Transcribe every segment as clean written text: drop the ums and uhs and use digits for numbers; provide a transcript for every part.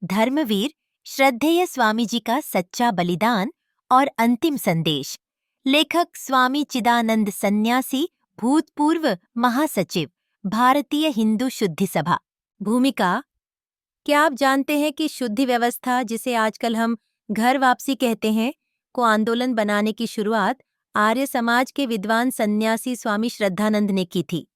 धर्मवीर श्रद्धेय स्वामी जी का सच्चा बलिदान और अंतिम संदेश। लेखक स्वामी चिदानंद सन्यासी, भूतपूर्व महासचिव, भारतीय हिंदू शुद्धि सभा। भूमिका। क्या आप जानते हैं कि शुद्धि व्यवस्था, जिसे आजकल हम घर वापसी कहते हैं, को आंदोलन बनाने की शुरुआत आर्य समाज के विद्वान सन्यासी स्वामी श्रद्धानंद ने की थी।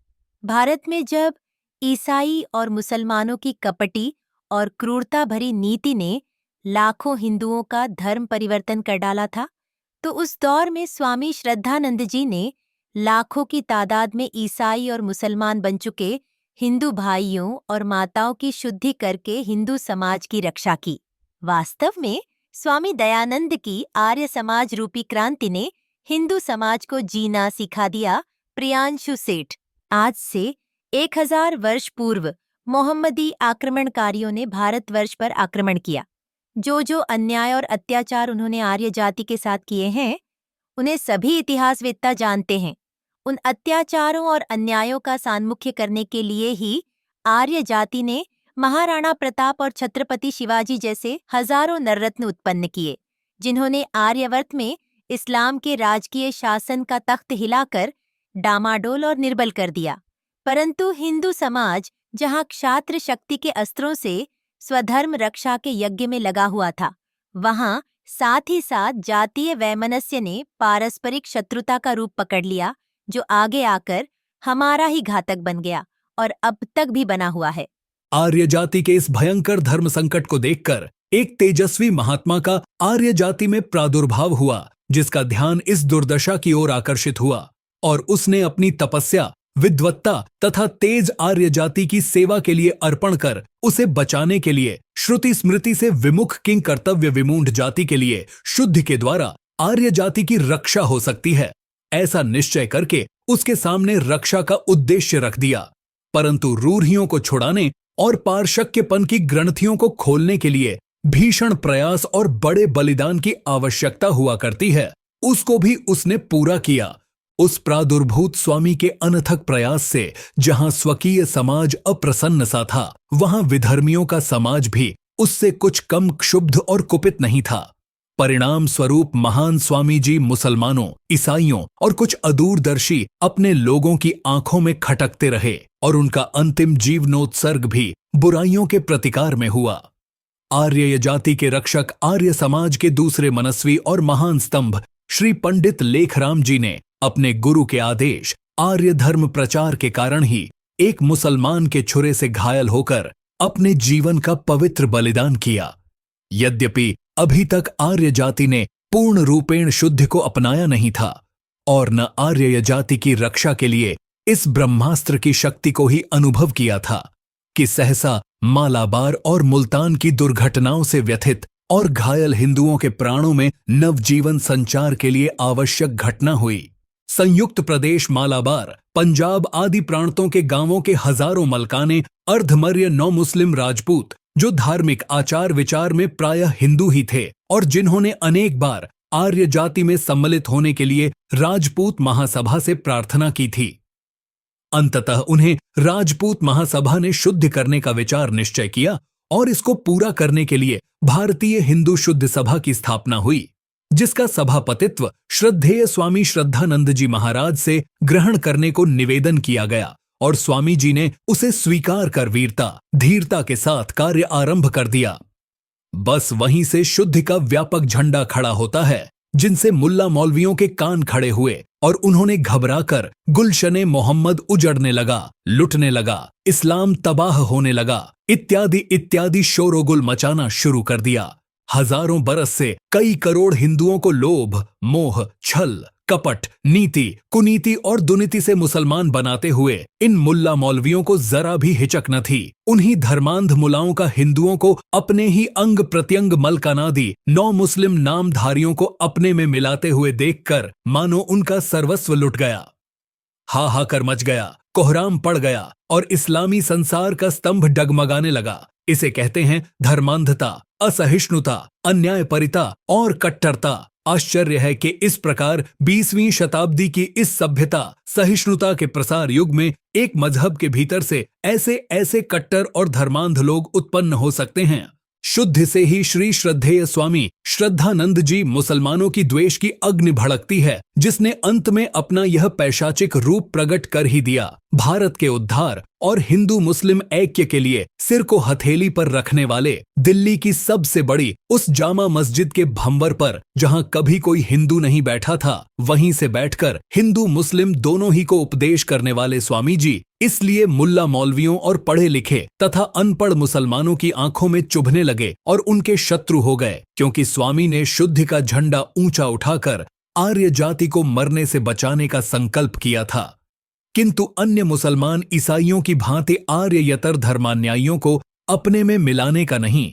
भारत में जब ईसाई और मुसलमानों की कपटी और क्रूरता भरी नीति ने लाखों हिंदुओं का धर्म परिवर्तन कर डाला था, तो उस दौर में स्वामी श्रद्धानंद जी ने लाखों की तादाद में ईसाई और मुसलमान बन चुके हिंदू भाइयों और माताओं की शुद्धि करके हिंदू समाज की रक्षा की। वास्तव में स्वामी दयानंद की आर्य समाज रूपी क्रांति ने हिंदू समाज को जीना सिखा दिया। प्रियांशु सेठ। आज से 1000 वर्ष पूर्व मोहम्मदी आक्रमणकारियों ने भारतवर्ष पर आक्रमण किया। जो अन्याय और अत्याचार उन्होंने आर्य जाति के साथ किए हैं, उन्हें सभी इतिहासवेत्ता जानते हैं। उन अत्याचारों और अन्यायों का सान्मुख्य करने के लिए ही आर्य जाति ने महाराणा प्रताप और छत्रपति शिवाजी जैसे हजारों नररत्न उत्पन्न किए, जिन्होंने आर्यावर्त में इस्लाम के राजकीय शासन का तख्त हिलाकर डामाडोल और निर्बल कर दिया। परंतु हिंदू समाज, जहां क्षात्र शक्ति के अस्त्रों से स्वधर्म रक्षा के यज्ञ में लगा हुआ था, वहां साथ ही साथ जातीय वैमनस्य ने पारस्परिक शत्रुता का रूप पकड़ लिया, जो आगे आकर हमारा ही घातक बन गया और अब तक भी बना हुआ है। आर्य जाति के इस भयंकर धर्म संकट को देखकर एक तेजस्वी महात्मा का आर्य जाति में प्रादुर्भाव हुआ, जिसका ध्यान इस दुर्दशा की ओर आकर्षित हुआ और उसने अपनी तपस्या, विद्वत्ता तथा तेज आर्य जाति की सेवा के लिए अर्पण कर उसे बचाने के लिए श्रुति स्मृति से विमुख किंग कर्तव्य विमूढ़ जाति के लिए शुद्धि के द्वारा आर्य जाति की रक्षा हो सकती है, ऐसा निश्चय करके उसके सामने रक्षा का उद्देश्य रख दिया। परंतु रूढ़ियों को छुड़ाने और पारशक्यपन की ग्रंथियों को खोलने के लिए भीषण प्रयास और बड़े बलिदान की आवश्यकता हुआ करती है। उसको भी उसने पूरा किया। उस प्रादुर्भूत स्वामी के अनथक प्रयास से जहां स्वकीय समाज अप्रसन्न सा था, वहां विधर्मियों का समाज भी उससे कुछ कम क्षुब्ध और कुपित नहीं था। परिणाम स्वरूप महान स्वामी जी मुसलमानों, ईसाइयों और कुछ अदूरदर्शी अपने लोगों की आंखों में खटकते रहे और उनका अंतिम जीवनोत्सर्ग भी बुराइयों के प्रतिकार में हुआ। आर्य जाति के रक्षक, आर्य समाज के दूसरे मनस्वी और महान स्तंभ श्री पंडित लेखराम जी ने अपने गुरु के आदेश, आर्य धर्म प्रचार के कारण ही एक मुसलमान के छुरे से घायल होकर अपने जीवन का पवित्र बलिदान किया। यद्यपि अभी तक आर्य जाति ने पूर्ण रूपेण शुद्धि को अपनाया नहीं था और न आर्य जाति की रक्षा के लिए इस ब्रह्मास्त्र की शक्ति को ही अनुभव किया था कि सहसा मालाबार और मुल्तान की दुर्घटनाओं से व्यथित और घायल हिंदुओं के प्राणों में नवजीवन संचार के लिए आवश्यक घटना हुई। संयुक्त प्रदेश मालाबार, पंजाब आदि प्रांतों के गांवों के हजारों मलकाने अर्धमर्य नौ मुस्लिम राजपूत, जो धार्मिक आचार विचार में प्रायः हिंदू ही थे और जिन्होंने अनेक बार आर्य जाति में सम्मिलित होने के लिए राजपूत महासभा से प्रार्थना की थी। अंततः उन्हें राजपूत महासभा ने शुद्ध करने का विचार निश्चय किया और इसको पूरा करने के लिए भारतीय हिंदू शुद्ध सभा की स्थापना हुई, जिसका सभापतित्व श्रद्धेय स्वामी श्रद्धानंद जी महाराज से ग्रहण करने को निवेदन किया गया और स्वामी जी ने उसे स्वीकार कर वीरता, धीरता के साथ कार्य आरंभ कर दिया। बस वहीं से शुद्धि का व्यापक झंडा खड़ा होता है, जिनसे मुल्ला मौलवियों के कान खड़े हुए और उन्होंने घबराकर गुलशने मोहम्मद उजड़ने लगा, लुटने लगा, इस्लाम तबाह होने लगा, इत्यादि इत्यादि शोरोगुल मचाना शुरू कर दिया। हजारों बरस से कई करोड़ हिंदुओं को लोभ, मोह, छल, कपट, नीति, कुनीति और दुनीति से मुसलमान बनाते हुए इन मुल्ला मौलवियों को जरा भी हिचक न थी। उन्हीं धर्मांध मुलाओं का हिंदुओं को अपने ही अंग प्रत्यंग मलकानादि 9 मुस्लिम नामधारियों को अपने में मिलाते हुए देखकर मानो उनका सर्वस्व लुट गया। हाहाकार मच गया, कोहराम पड़ गया और इस्लामी संसार का स्तंभ डगमगाने लगा। इसे कहते हैं धर्मांधता, असहिष्णुता, अन्यायपरिता और कट्टरता। आश्चर्य है कि इस प्रकार 20वीं शताब्दी की इस सभ्यता सहिष्णुता के प्रसार युग में एक मजहब के भीतर से ऐसे ऐसे कट्टर और धर्मांध लोग उत्पन्न हो सकते हैं। शुद्ध से ही श्री श्रद्धेय स्वामी श्रद्धानंद जी मुसलमानों की द्वेष की अग्नि भड़कती है, जिसने अंत में अपना यह पैशाचिक रूप प्रकट कर ही दिया। भारत के उद्धार और हिंदू मुस्लिम ऐक्य के लिए सिर को हथेली पर रखने वाले दिल्ली की सबसे बड़ी उस जामा मस्जिद के भंवर पर जहां कभी कोई हिंदू नहीं बैठा था, वहीं से बैठकर हिंदू मुस्लिम दोनों ही को उपदेश करने वाले स्वामी जी इसलिए मुल्ला मौलवियों और पढ़े लिखे तथा अनपढ़ मुसलमानों की आंखों में चुभने लगे और उनके शत्रु हो गए, क्योंकि स्वामी ने शुद्धि का झंडा ऊंचा उठाकर आर्य जाति को मरने से बचाने का संकल्प किया था। किंतु अन्य मुसलमान ईसाइयों की भांति आर्यतर धर्मान्यायियों को अपने में मिलाने का नहीं,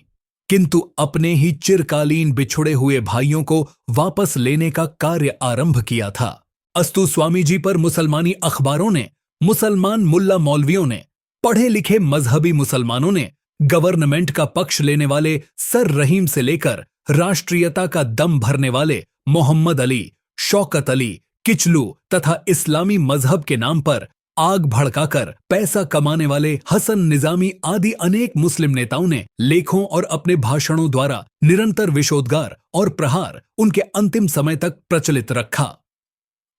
किंतु अपने ही चिरकालीन बिछुड़े हुए भाइयों को वापस लेने का कार्य आरंभ किया था। अस्तु स्वामी जी पर मुसलमानी अखबारों ने, मुसलमान मुल्ला मौलवियों ने, पढ़े लिखे मजहबी मुसलमानों ने, गवर्नमेंट का पक्ष लेने वाले सर रहीम से लेकर राष्ट्रीयता का दम भरने वाले मोहम्मद अली, शौकत अली, किचलू तथा इस्लामी मजहब के नाम पर आग भड़काकर पैसा कमाने वाले हसन निजामी आदि अनेक मुस्लिम नेताओं ने लेखों और अपने भाषणों द्वारा निरंतर विषोद्गार और प्रहार उनके अंतिम समय तक प्रचलित रखा।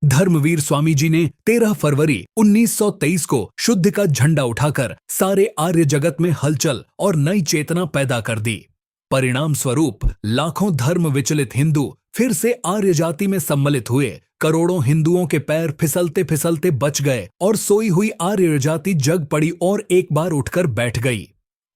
धर्मवीर स्वामी जी ने 13 फरवरी 1923 को शुद्ध का झंडा उठाकर सारे आर्य जगत में हलचल और नई चेतना पैदा कर दी। परिणाम स्वरूप लाखों धर्म विचलित हिंदू फिर से आर्य जाति में सम्मिलित हुए। करोड़ों हिंदुओं के पैर फिसलते फिसलते बच गए और सोई हुई आर्य जाति जग पड़ी और एक बार उठकर बैठ गई।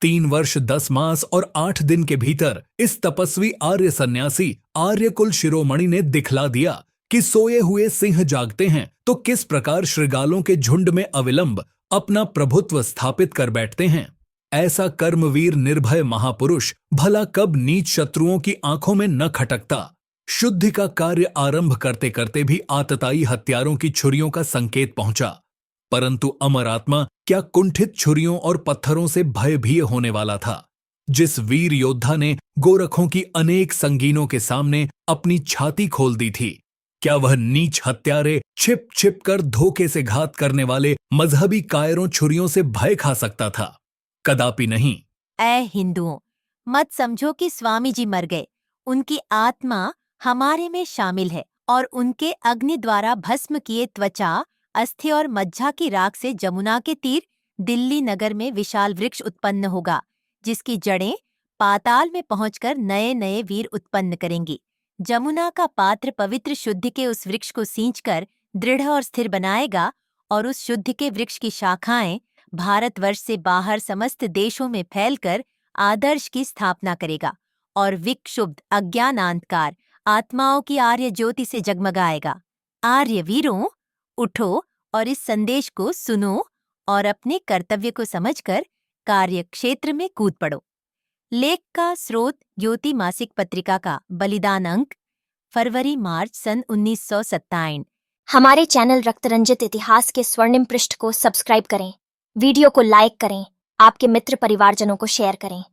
3 वर्ष 10 मास और 8 दिन के भीतर इस तपस्वी आर्य सन्यासी आर्य कुल शिरोमणि ने दिखला दिया कि सोए हुए सिंह जागते हैं तो किस प्रकार श्रृगालों के झुंड में अविलंब अपना प्रभुत्व स्थापित कर बैठते हैं। ऐसा कर्मवीर निर्भय महापुरुष भला कब नीच शत्रुओं की आंखों में न खटकता। शुद्धि का कार्य आरंभ करते करते भी आतताई हत्यारों की छुरियों का संकेत पहुंचा, परंतु अमर आत्मा क्या कुंठित छुरियों और पत्थरों से भयभीय होने वाला था। जिस वीर योद्धा ने गोरखों की अनेक संगीनों के सामने अपनी छाती खोल दी थी, क्या वह नीच हत्यारे छिप छिप कर धोखे से घात करने वाले मजहबी कायरों छुरियों से भय खा सकता था? कदापि नहीं। ऐ हिंदुओं, मत समझो कि स्वामी जी मर गए। उनकी आत्मा हमारे में शामिल है और उनके अग्नि द्वारा भस्म किए त्वचा, अस्थि और मज्जा की राख से जमुना के तीर दिल्ली नगर में विशाल वृक्ष उत्पन्न होगा, जिसकी जड़ें पाताल में पहुंचकर नए नए वीर उत्पन्न करेंगी। जमुना का पात्र पवित्र शुद्ध के उस वृक्ष को सींचकर दृढ़ और स्थिर बनाएगा और उस शुद्ध के वृक्ष की शाखाएं भारतवर्ष से बाहर समस्त देशों में फैलकर आदर्श की स्थापना करेगा और विक्षुब्ध अज्ञानांधकार आत्माओं की आर्य ज्योति से जगमगाएगा। आर्य वीरों, उठो और इस संदेश को सुनो और अपने कर्तव्य को समझकर कार्य क्षेत्र में कूद पड़ो। लेख का स्रोत ज्योति मासिक पत्रिका का बलिदान अंक, फरवरी मार्च सन 1957। हमारे चैनल रक्तरंजित इतिहास के स्वर्णिम पृष्ठ को सब्सक्राइब करें, वीडियो को लाइक करें, आपके मित्र परिवारजनों को शेयर करें।